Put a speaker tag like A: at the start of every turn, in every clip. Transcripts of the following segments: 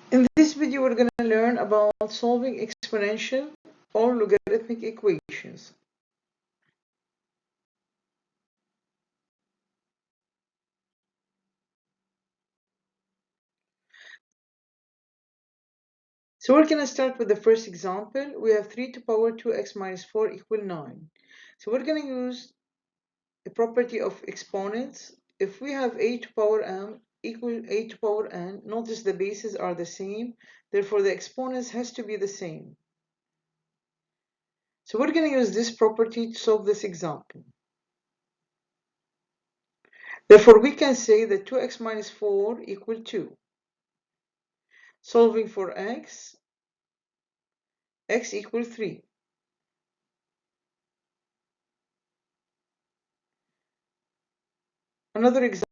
A: In this video, we're going to learn about solving exponential or logarithmic equations. So we're going to start with the first example. We have 3 to the power 2x minus 4 equal 9. So we're going to use the property of exponents. If we have a to the power m equal a to the power n, notice the bases are the same. Therefore, the exponents has to be the same. So we're going to use this property to solve this example. Therefore, we can say that 2x minus 4 equal 2. Solving for x equals 3. Another example,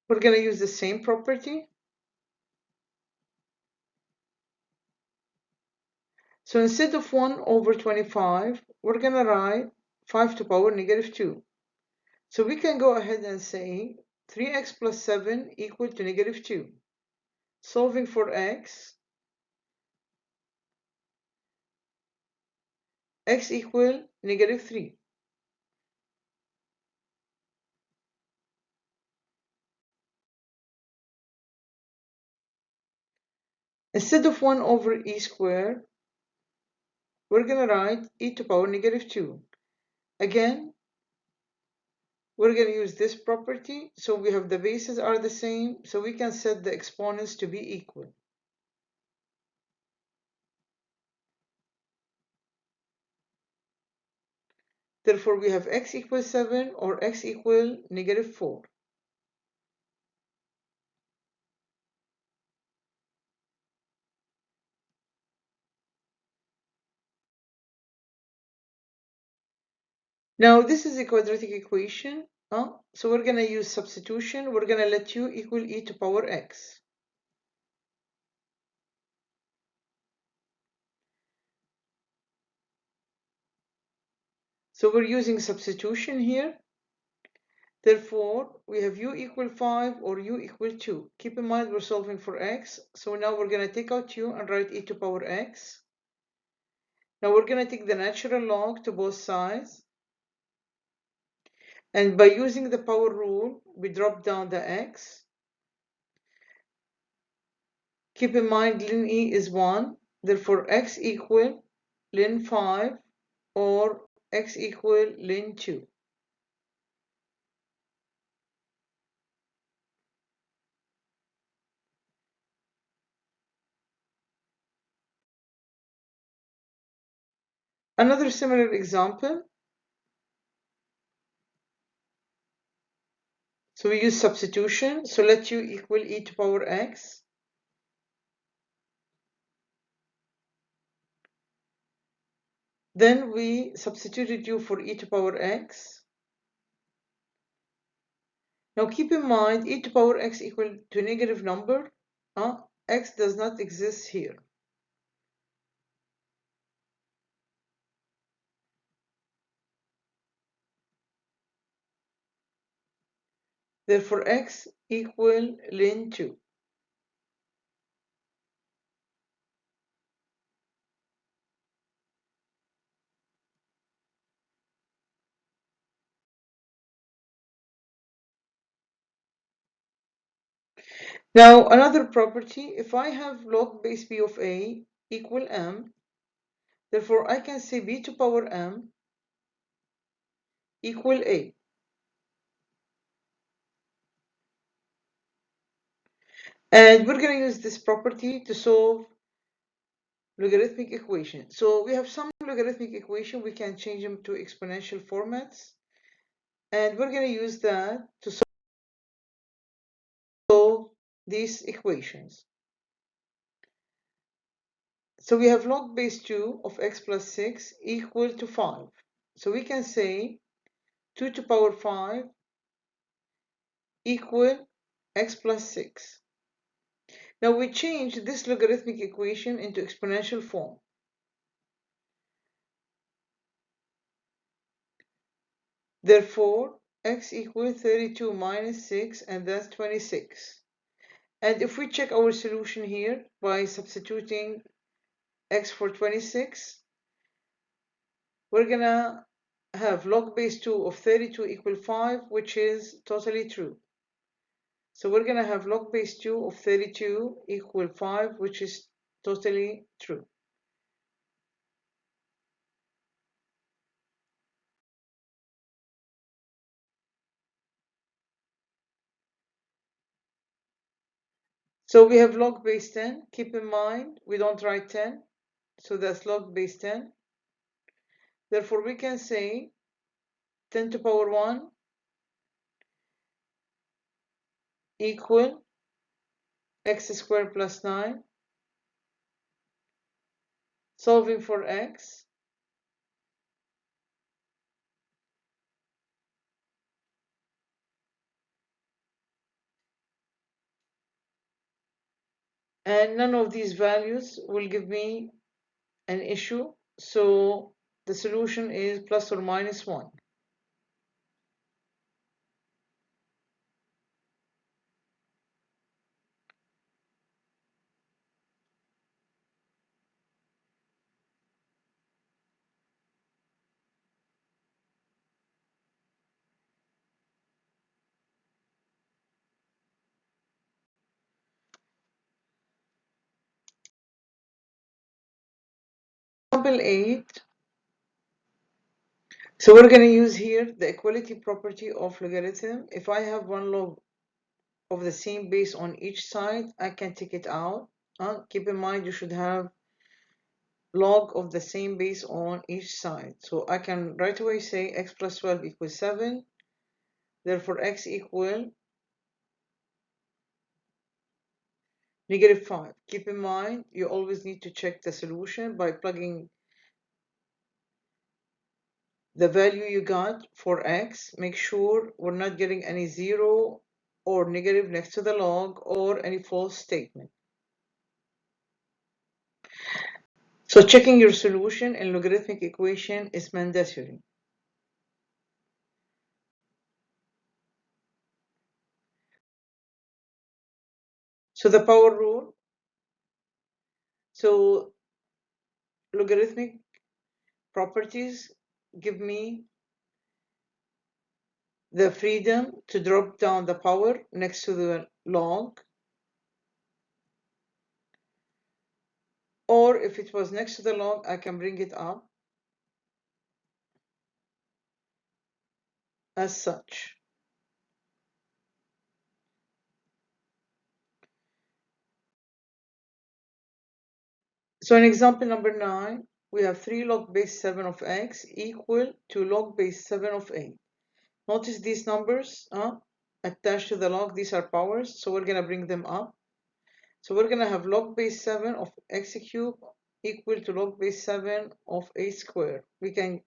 A: we're going to use the same property. So instead of 1 over 25, we're going to write 5 to the power negative 2. So we can go ahead and say 3x plus 7 equal to negative 2. Solving for x equal negative 3. Instead of 1 over e squared, we're going to write e to the power negative 2. Again, we're going to use this property, so we have the bases are the same, so we can set the exponents to be equal. Therefore, we have x equals 7 or x equal negative 4. Now, this is a quadratic equation. So we're going to use substitution. We're going to let u equal e to the power x. So we're using substitution here. Therefore, we have u equal 5 or u equal 2. Keep in mind we're solving for x. So now we're going to take out u and write e to the power x. Now we're going to take the natural log to both sides. And by using the power rule, we drop down the x. Keep in mind ln e is 1. Therefore, x equal ln 5 or x equal ln 2. Another similar example. So we use substitution. So let u equal e to the power x. Then we substituted u for e to the power x. Now keep in mind e to the power x equal to negative number. X does not exist here. Therefore, x equal ln 2. Now, another property, if I have log base b of a equal m, therefore I can say b to the power m equal a. And we're going to use this property to solve logarithmic equation. So we have some logarithmic equation, we can change them to exponential formats. And we're going to use that to solve these equations. So we have log base 2 of x plus 6 equal to 5. So we can say 2 to the power 5 equal x plus 6. Now we change this logarithmic equation into exponential form. Therefore, x equals 32 minus 6, and that's 26. And if we check our solution here by substituting x for 26, we're gonna have log base 2 of 32 equal 5, which is totally true. So we're gonna have log base 2 of 32 equal 5, which is totally true. So we have log base 10. Keep in mind, we don't write 10. So that's log base 10. Therefore, we can say 10 to power 1 equal x squared plus 9. Solving for x. And none of these values will give me an issue. So the solution is plus or minus 1. Example 8. So we're going to use here the equality property of logarithm. If I have one log of the same base on each side, I can take it out. Keep in mind you should have log of the same base on each side. So I can right away say x plus 12 equals 7. Therefore, x equal negative 5. Keep in mind, you always need to check the solution by plugging the value you got for x. Make sure we're not getting any 0 or negative next to the log or any false statement. So checking your solution in logarithmic equation is mandatory. So the power rule. So logarithmic properties give me the freedom to drop down the power next to the log, or if it was next to the log, I can bring it up as such. So in example number 9, we have 3 log base 7 of x equal to log base 7 of 8. Notice these numbers attached to the log, these are powers, so we're going to bring them up. So we're going to have log base 7 of x cubed equal to log base 7 of 8 squared. We can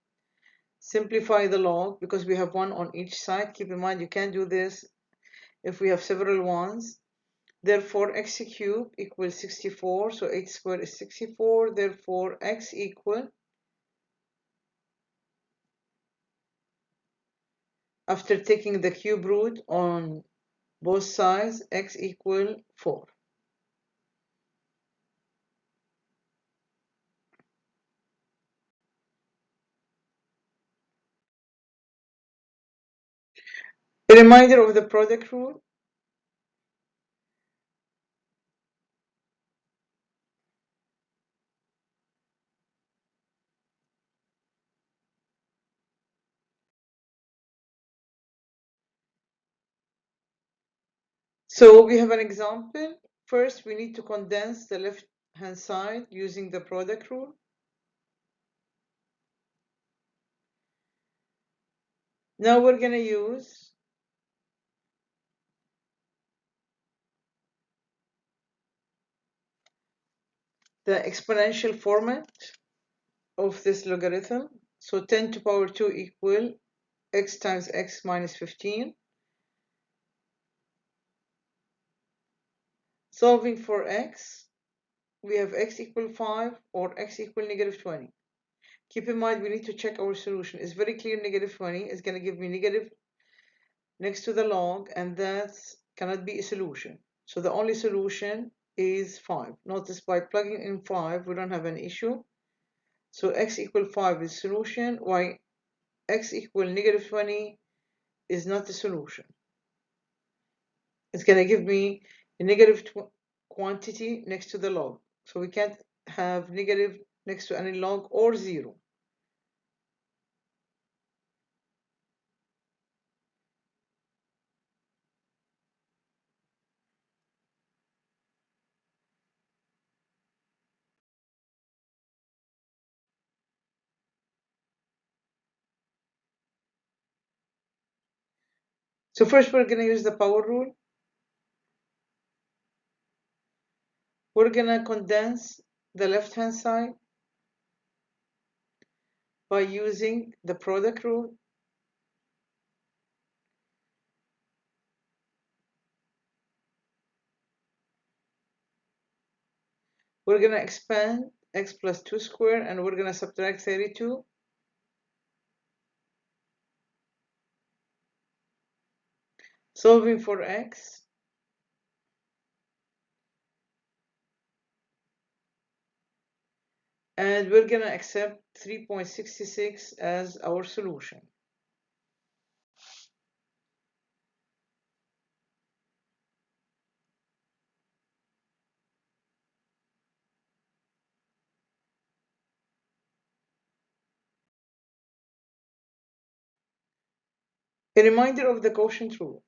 A: simplify the log because we have one on each side. Keep in mind you can't do this if we have several ones. Therefore, x cubed equals 64, so 8 squared is 64. Therefore, x equal, after taking the cube root on both sides, x equal 4. A reminder of the product rule. So we have an example. First, we need to condense the left-hand side using the product rule. Now we're going to use the exponential format of this logarithm. So 10 to power 2 equal x times x minus 15. Solving for x, we have x equal 5 or x equal negative 20. Keep in mind we need to check our solution. It's very clear negative 20 is going to give me negative next to the log, and that cannot be a solution. So the only solution is 5. Notice by plugging in 5, we don't have an issue. So x equal 5 is solution, while x equal negative 20 is not the solution. It's going to give me a negative quantity next to the log. So we can't have negative next to any log or 0. So first we're going to use the power rule. We're going to condense the left-hand side by using the product rule. We're going to expand x plus 2 squared, and we're going to subtract 32. Solving for x. And we're going to accept 3.66 as our solution. A reminder of the quotient rule.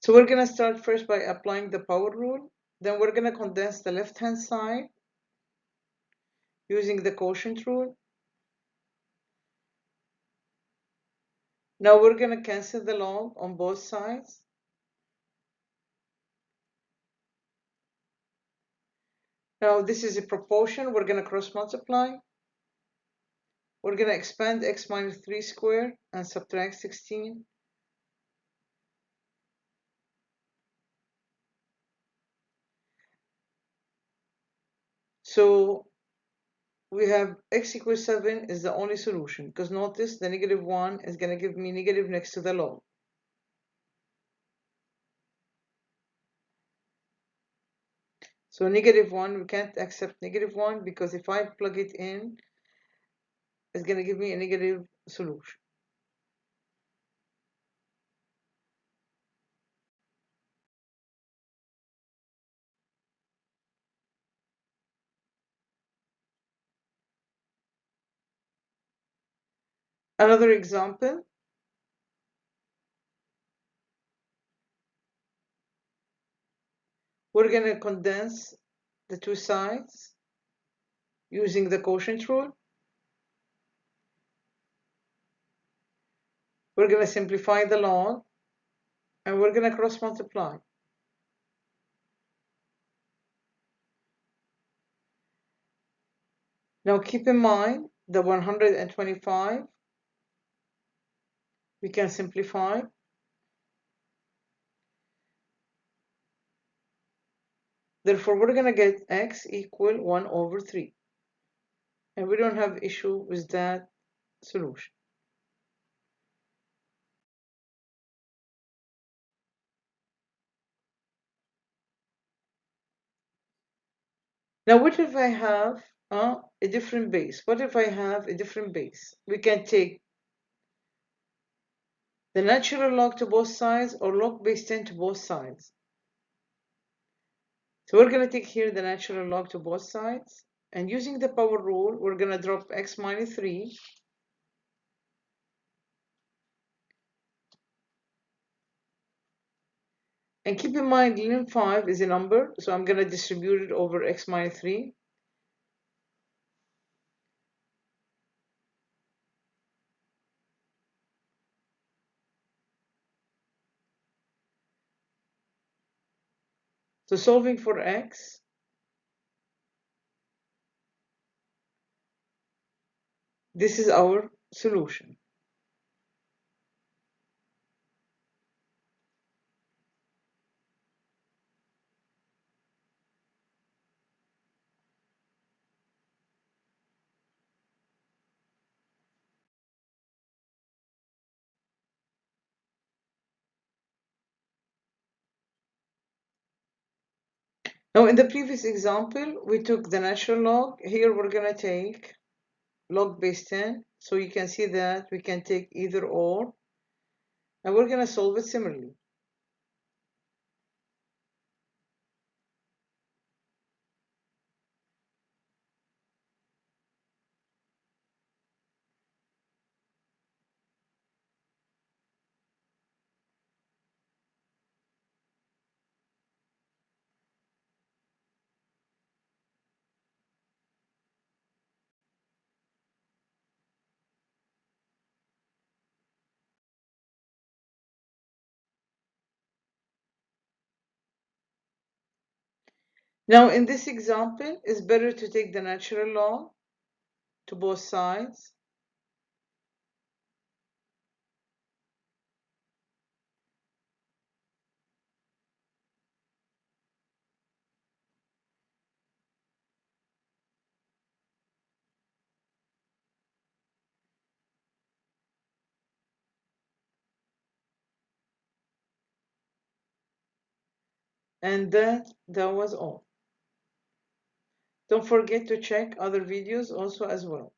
A: So we're going to start first by applying the power rule. Then we're going to condense the left-hand side using the quotient rule. Now we're going to cancel the log on both sides. Now this is a proportion. We're going to cross multiply. We're going to expand x minus 3 squared and subtract 16. So we have x equals 7 is the only solution, because notice the negative 1 is going to give me negative next to the log. So negative 1, we can't accept negative 1, because if I plug it in, it's going to give me a negative solution. Another example. We're going to condense the two sides using the quotient rule. We're going to simplify the log, and we're going to cross multiply. Now keep in mind the 125 we can simplify. Therefore, we're going to get x equal 1 over 3. And we don't have issue with that solution. Now, what if I have a different base? What if I have a different base? We can take the natural log to both sides or log base 10 to both sides. So we're going to take here the natural log to both sides. And using the power rule, we're going to drop x minus 3. And keep in mind, ln 5 is a number, so I'm going to distribute it over x minus 3. So solving for x, this is our solution. Now, in the previous example, we took the natural log. Here, we're going to take log base 10. So you can see that we can take either or, and we're going to solve it similarly. Now, in this example, it's better to take the natural log to both sides. And that was all. Don't forget to check other videos also as well.